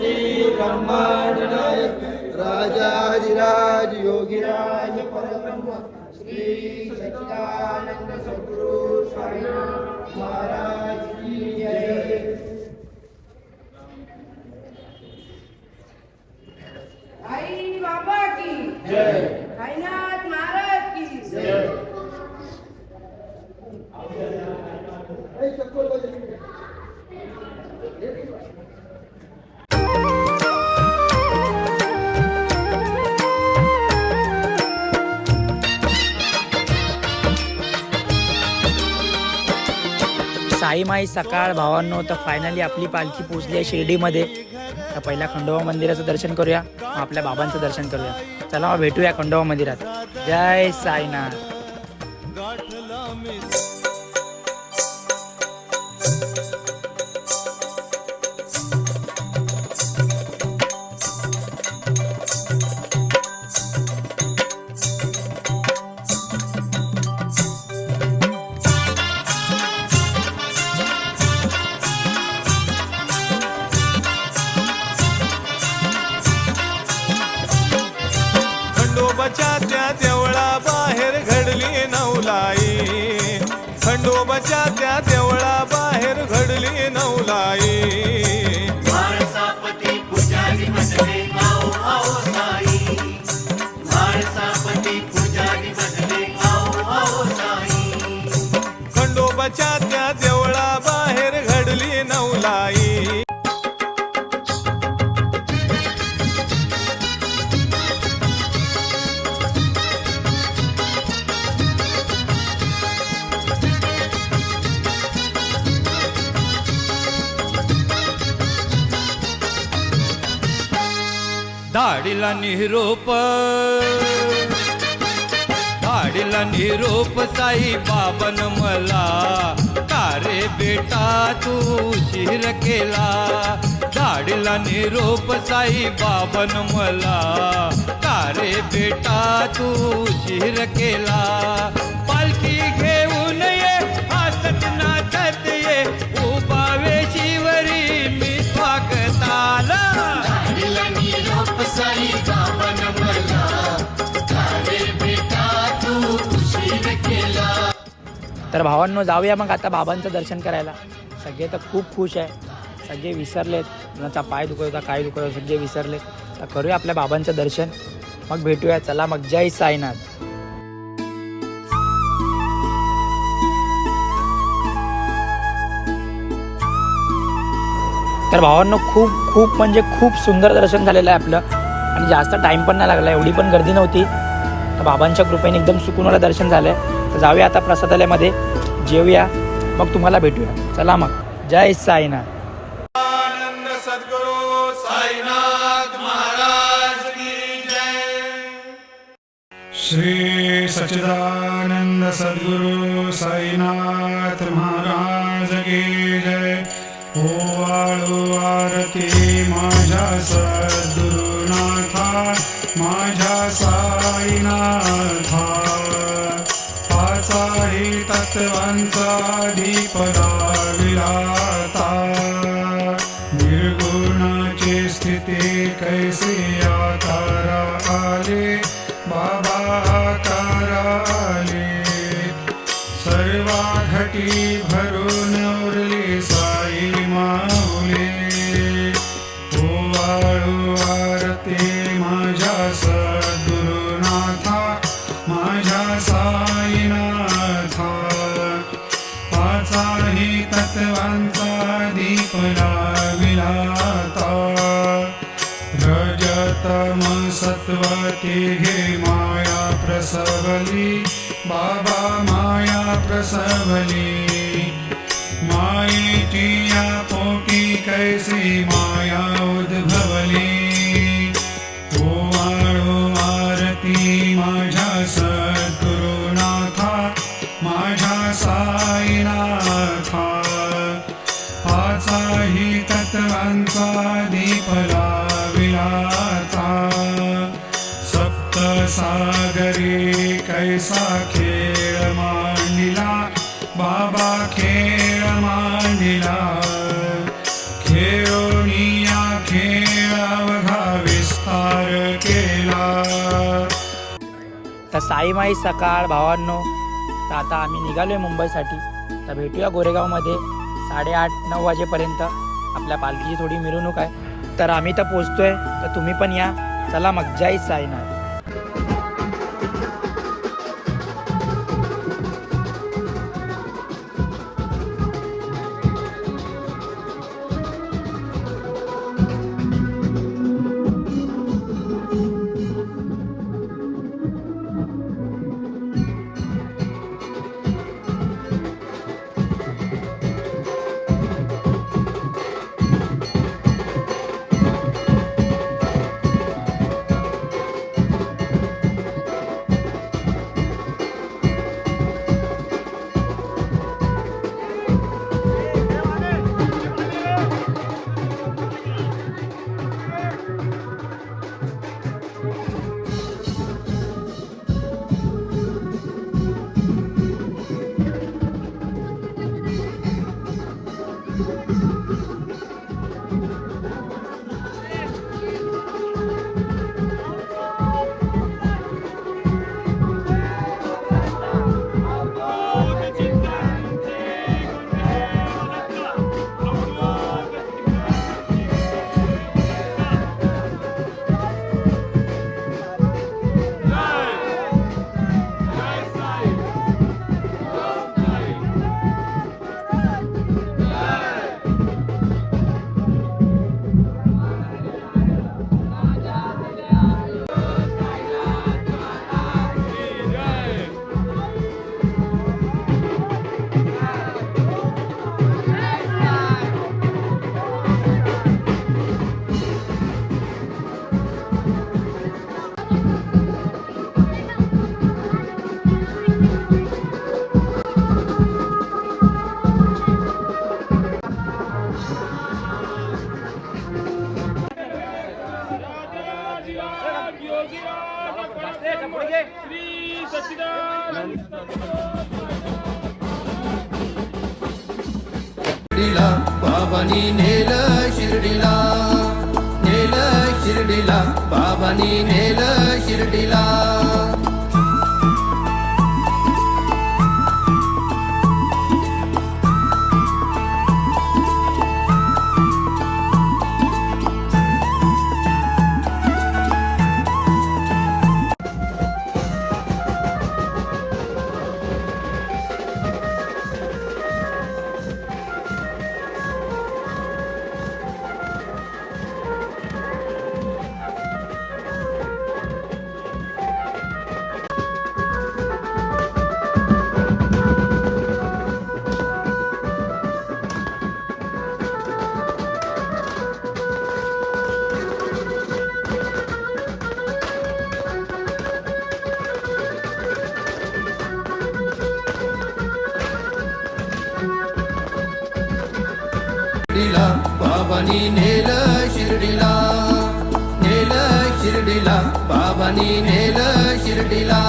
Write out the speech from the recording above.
कोटी ब्रह्मांड नायक राजाधिराज योगीराज परब्रह्म श्री सच्चिदानंद सद्गुरु साईनाथ महाराज की जय। आई बाबा की जय। साईनाथ महाराज की जय। साई माई सकाळ भावांनो, तर फायनली आपली पालखी पोहोचली आहे शिर्डीमध्ये. तर पहिला खंडोबा मंदिराचं दर्शन करूया, मग आपल्या बाबांचं दर्शन करूया. चला मग भेटूया खंडोबा मंदिरात. जय साईनाथ. खंडोबाच्या त्या देवळा बाहेर घडली नवलाई, खंडोबाच्या त्या देवळा बाहेर घडली नवलाई. माळसापती पुजारी बसले आओ आओ साई, माळसापती पुजारी बसले आओ आओ साई. खंडोबाच्या त्या देवळा बाहेर घडली नवलाई. धाडीला निरोप, धाडीला निरोप साई बाबन मला, का रे बेटा तू उशीर केला. धाडीला निरोप साई बाबन मला, का रे बेटा तू उशीर केला. पालखी घेऊन ये हसत नाचत ये, उभा वेशीवरी मी स्वागताला. साई बाबन मला, का रे बेटा तू उशीर केला. तर भावांनो, जाऊया मग आता बाबांचं दर्शन करायला. सगळे तर खूप खुश आहे, सगळे विसरलेत, कोणाचा पाय दुखत होता काय दुखत होता सगळे विसरलेत. तर करूया आपल्या बाबांचं दर्शन, मग भेटूया. चला मग, जय साईनाथ. तर भावांनो, खूप खूप म्हणजे खूप सुंदर दर्शन झालेलं आहे आपलं, आणि जास्त टाईम पण नाही लागला, एवढी पण गर्दी नव्हती. तर बाबांच्या कृपेने एकदम सुकूनवाला दर्शन झालं आहे. तर जाऊया आता प्रसादालयामध्ये, जेवूया, मग तुम्हाला भेटूया. चला मग, जय साईनाथ. आनंद सद्गुरु साईनाथ महाराज की जय. श्री सच्चिदानंद सद्गुरु साईनाथ महाराज की जय. ओवाळू आरती माझ्या सद्गुरुनाथा, माझ्या साईनाथा. पाचाही तत्वांचा दीप दाविलाता, निर्गुणाची स्थिती कैसी आकारा आले, बाबा आकारा आले. सर्वा घटी भरून उरली साई माऊली. ओवाळू आरती माझ्या सद्गुरुनाथा, माझ्या साईनाथा. पाचाही तत्वांचा दीप लाविलाता, रजतम सत्व तिघे माया प्रसवली, बाबा माया प्रसवली. मायेची या पोटी कैसी माया उद्भवली. ओवाळू आरती माझ्या सद्गुरुनाथा, माझ्या साईनाथा. पाचाही तत्वांचा दीप लाविलाता, सप्त सागरी कैसा खेळ मांडिला, बाबा खेळ मांडिला. खेळोनिया खेळ साईमाई सकाळ भावांनो. तर आता आम्ही निघालो आहे मुंबईसाठी. तर भेटूया गोरेगावमध्ये 8:30-9 वाजेपर्यंत. आपल्या पालखीची थोडी मिरवणूक आहे. तर आम्ही तर पोचतोय, तर तुम्ही पण या. चला मग, जय साईनाथ. शिर्डीला बाबांनी नेलं शिर्डीला, नेलं शिर्डीला, बाबांनी नेलं शिर्डीला. शिर्डीला बाबांनी नेलं शिर्डीला, नेलं शिर्डीला, बाबांनी नेलं शिर्डीला.